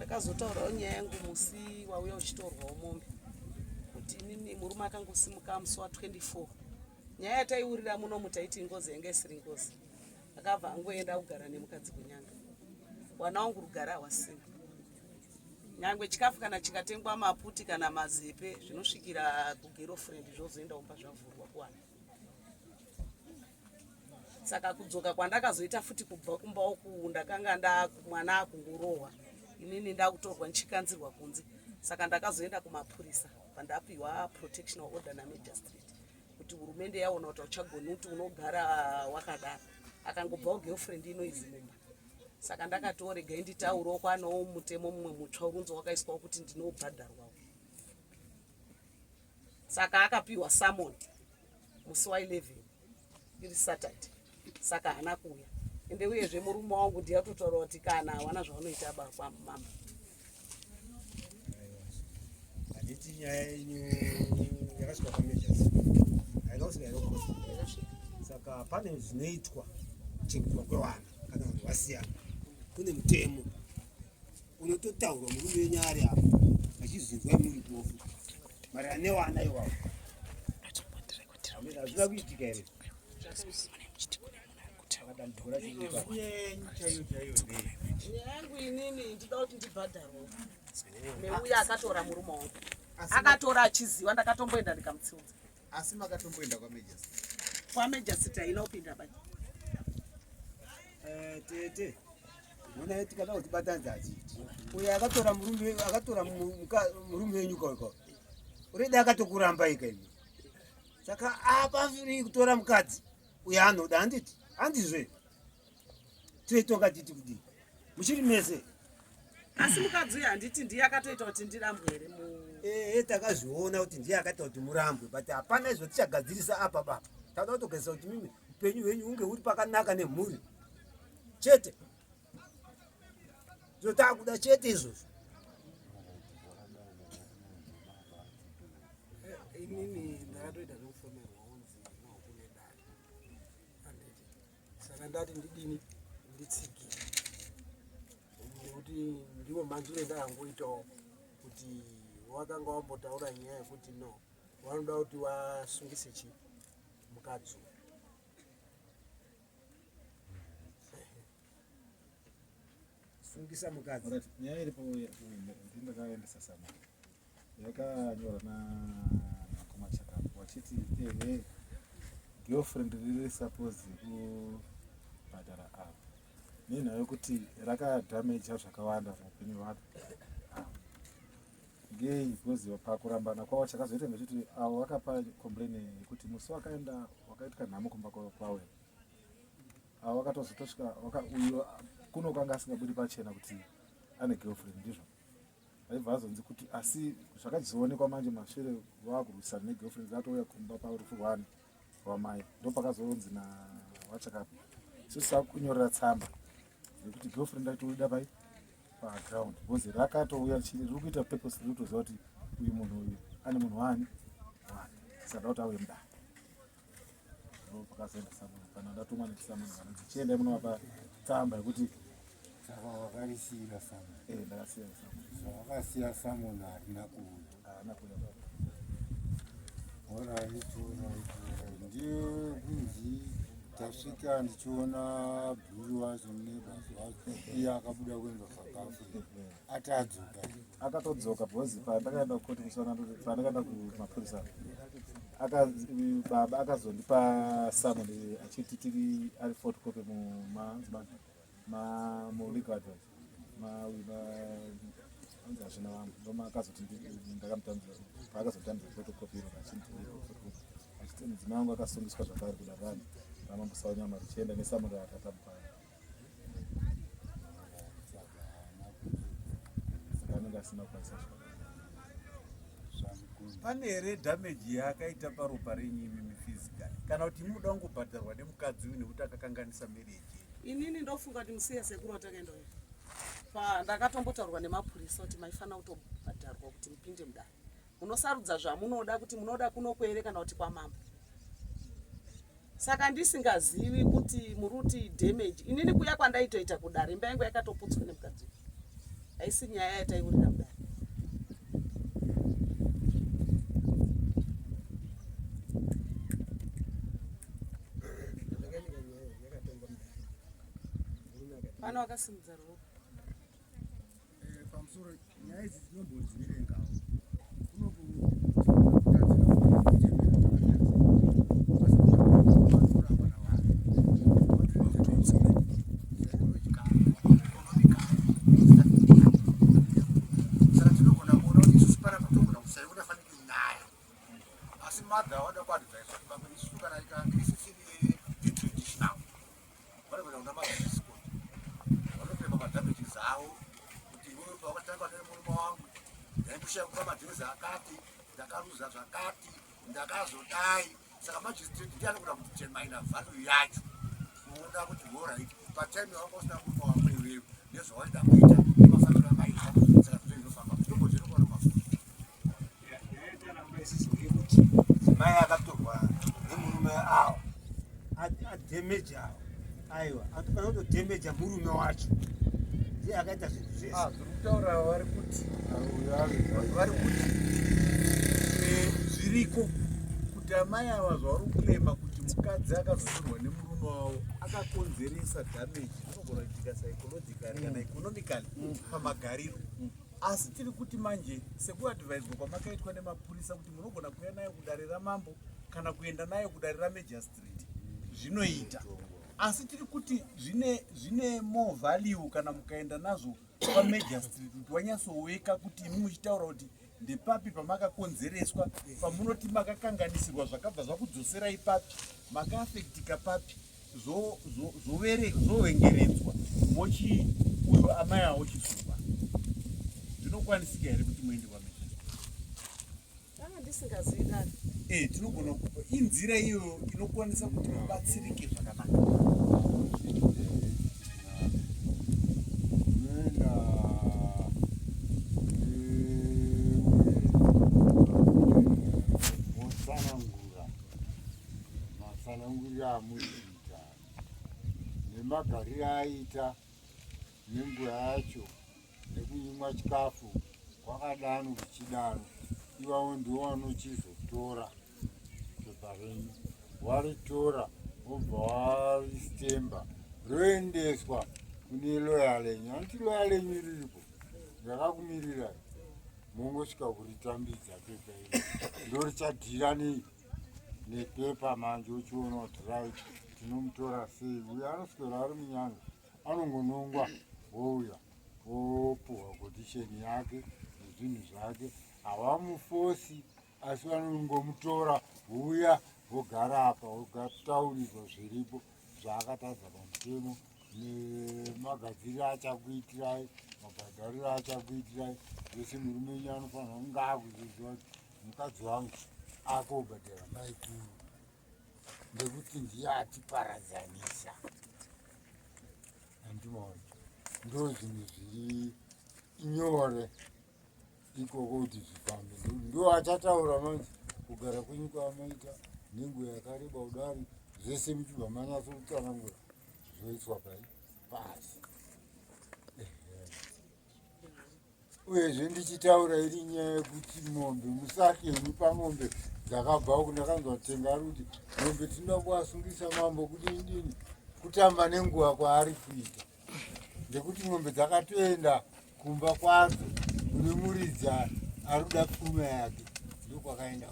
ndakazotaurawo nyaya yangu musi wauya uchitorwawo mombe kuti inini murume akangosimuka musi wa24 nyaya yataiurira muno mutaiti ngozi yanga isiri ngozi akabva angoenda kugara nemukadzi kunyanga wana wangu rugara hawasina nyangwe chikafu kana chikatengwa maputi kana mazepe zvinosvikira kugirlfriend zvozoenda umba zvavhurwa kuwana saka kudzoka kwandakazoita futi kubva kumba uku ndakanga mwana akungorohwa inini ndakutorwa nchikanzirwa kunze saka ndakazoenda kumapurisa pandapiwa protection order namagistrate kuti hurumende yaona kuti uchagoni kuti unogara wakadaro akangobva girlfriend inoizi mumba saka ndakatoregai nditaurawo kwanawo mutemo mumwe mutsva urunzo wakaiswawo kuti ndinobhadharwawo saka akapiwa summon musi wa11 iri Saturday saka hana kuuya ende uyezve murume wangu ndiyatotaura kuti kana hawana zvaunoita bakwa mama handiti nyaya yenyu yakasvika pamejas haina kusvika yarokosa saka pane zvinoitwa kuchengetwa kwevana kana vanhu vasiyana kune mutemo unototaurwa murume wenyu ari apa achizinzwa muri bofu maererano nevana ivavo hazvina kuitika here yangu inini ndida kuti ndibhadharwa neuya akatora murume wangu akatora achiziva ndakatomboenda ndikamutsiudza asi makatomboenda kwamejasita inopinda bani tete ona tikada kuti batanza achiti uyo akatora murume wenyu koko ureda akatokuramba ikaimi saka apa firi kutora mukadzi uyo anoda handizve toitonga titi kudii muchiri mese asi mukadzi uyu handiti ndiye akatoita kuti ndirambwe here takazviona kuti ndiye akaita kuti murambwe but hapana izvo tichagadzirisa apa baba tada kutogadzisa kuti mimi upenyu hwenyu unge uri pakanaka nemhuri chete zvotakuda chete izvozvo inini ndakatoita zvekufomerwa unzi kune dare handiti saka ndati ndidini nditsigire nekuti ndiwo manzuro endakangoitawo kuti wakanga wambotaura nyaya yekuti no vanoda kuti wasungise chi mukadzi sungisa mukadzi nyaya iripo ndindakaendesa sama yakanyora nakumachakapu wachiti ehe girlfriend riri suppose kubhadhara avo nenhau yekuti rakadhameja zvakawanda muupenyu hwake ngei because pakurambana kwavo chakazoita ndechiti avo vakapa complain yekuti musi wakaenda wakaitika nhamo kumba kwawe avo vakatozotosvika uyo kuno kwanga asingabudi pachena kuti ane girlfriend ndizvo aibva azonzi kuti asi zvakachizoonekwa manje mashure vakurwisana negirlfriend atouya kumba parufu rwani rwamai ndo pakazonzi nawachakapu isusa kunyorera tsamba yekuti girlfriend aitoida pai paground because rakatouya riri kuita purpose riri kutoziva kuti uyu munhu uyu ane munhu wani saka kuti auye mudare ndo pakazoenda samuna kana ndatuma nechisamuna kana dzichienda munovapa tsamba yekuti saka wakarisiira samuna ndakasiya samuna zvawakasiya samuna harina kuuya orit ndiyo kunzi tasvika ndichiona bhuru wacho nebazi wacho iye akabuda kuenda South Africa ati adzoka akatodzoka bhozi pandakaenda kukoti musana pandakaenda kumapurisa baba akazondipa samuni achiti tiri ari photocopy mulegal advice anzi hazvina vangu ndoma akazoti ndakamutanzira paakazotanzira photocopy iro achiti mudzimai wangu akasungiswa zvakare kuda vanhu ramambusawo nyama richienda nesamuri akatamupa saka anenge asina kukwanisa pane here dhameji yakaita paropa renyu imimi physical kana kuti muda kungobhadharwa nemukadzi uyu nekuti akakanganisa mereji inini ndofunga kuti musiya sekuru watakaendayo ndakatombotaurwa nemapurisa kuti maifana kutobhadharwa kuti mupinde mudare munosarudza zvamunoda kuti munoda kuno kwere kana kuti kwamambo saka ndisingazivi kuti muruti damage inini kuya kwandaitoita kudare imba yangu yakatoputswa nemukadzi haisi nyaya yataiurira kudai. Pano akasimudza ruoko. Pamusoro nyaya idzi dzinombodziverenga ndakaruza zvakati ndakazodai saka magistrate ndiani kuda kuti determine value yacho kuona kuti alright patime wanga usina murume wako iwewe nezvawaida kuita nemafaniro amaita saka zviro zvinofamba mitombo zvinokona mafuta kuti mai akatorwa nemurume awo adhemeji awo aiwa anotodemeja murume wacho ndiye akaita zvinhu zvese zvirikutaura vari kuti zviriko kuti amai ava zvavari kurema kuti mukadzi akazotorwa nemurume wavo akakonzeresa dhameji inogona kuitika psychologically kana economically pamagariro. Asi tiri kuti manje sekuadvaiswa kwamakaitwa nemapurisa kuti munogona kuuya nayo kudare ramambo kana kuenda nayo kudare ramajistrate zvinoita. Asi tiri kuti zvine more value kana mukaenda nazvo pamajistrate kuti wanyatsoweka kuti imi muchitaura kuti ndepapi pamakakonzereswa pamunoti makakanganisirwa zvakabva zvakudzosera ipapi makaafektika papi zowengeredzwa mochi uyo amai awo chisungwa. Zvinokwanisika here kuti muende Kana ndisingazivi tinogona kupa inzira iyo inokwanisa kuti mubatsirike zvakanaka. Masanangurira amuita nemagariro aita nenguva yacho nekunyimwa chikafu kwakadano kuchidano ivawo ndiwo vanochizotora pepa renyu waritora wobva waristemba roendeswa kune loya lenyu. Anti loya lenyu riripo rakakumirirai mongosvika kuritambidza pepa iri ndorichadhira nepepa manje uchiona kuti right tinomutora sei. Uyo anoswera ari munyanga anongonongwa wouya wopuhwa godisheni yake nezvinhu zvake. Havamufosi asi vanongomutora uya wogara apa wogataurirwa zviripo zvaakatadza pamutemo nemagadziriro achakuitirai mabhadhariro achakuitirai zvese. Murume wenyu anofanira kunge akuziva kuti mukadzi wangu akobhadhara maikuru ndekuti ndiye atiparadzanisa. Handimaona ndo zvinhu zviri nyore ikoko kuti zvifambe. Ndo achataura manzi kugara kwenyu kwamaita nenguva yakareba kudari zvese muchibva manyatsokutsanangura zvoiswa pasi. Uyezve ndichitaura iri nyaya yekuti mombe musakenyi pamombe dzakabva uku. Ndakanzwa tenga ari kuti mombe tinoda kuasungisa mambo kudini kutamba nenguva kwaari kuita. Ndekuti mombe dzakatoenda kumba kwadzo kune muridzi ari kuda pfuma yake ndokwakaenda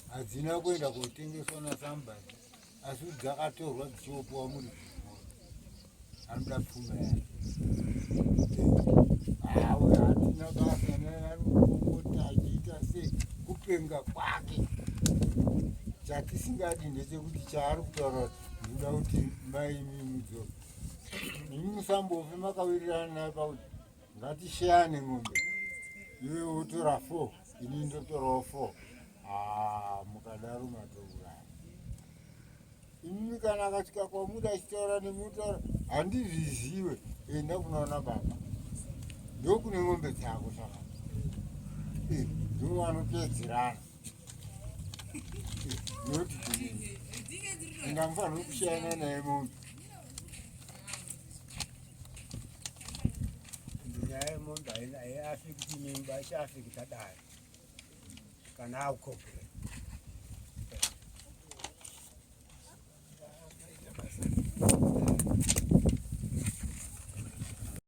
hadzina kuenda kotengeswa nasambari asi dzakatorwa dzichiopuwa muridzi anoda pfuma yake. Hawe hatina basa naye anokongota achiita sei kupenga kwake. Chatisingadi ndechekuti chaari kutaura ndinoda kuti maimi mudzo imi musambofe makawirirana naye pakuti ngatisheyane ng'ombe iwe wotora 4 ini ndotorawo 4. Mukadaro matouraya. Imi kana akasvika kwamuda achitaura nemutaura handizviziwe enda kunaona baba ndokune ng'ombe dzako saka ndo vanopedzerana noti kunini indamufanira kushayana naye mombe. mombe aiafekiti mimba achiafekita dare kana akukoperera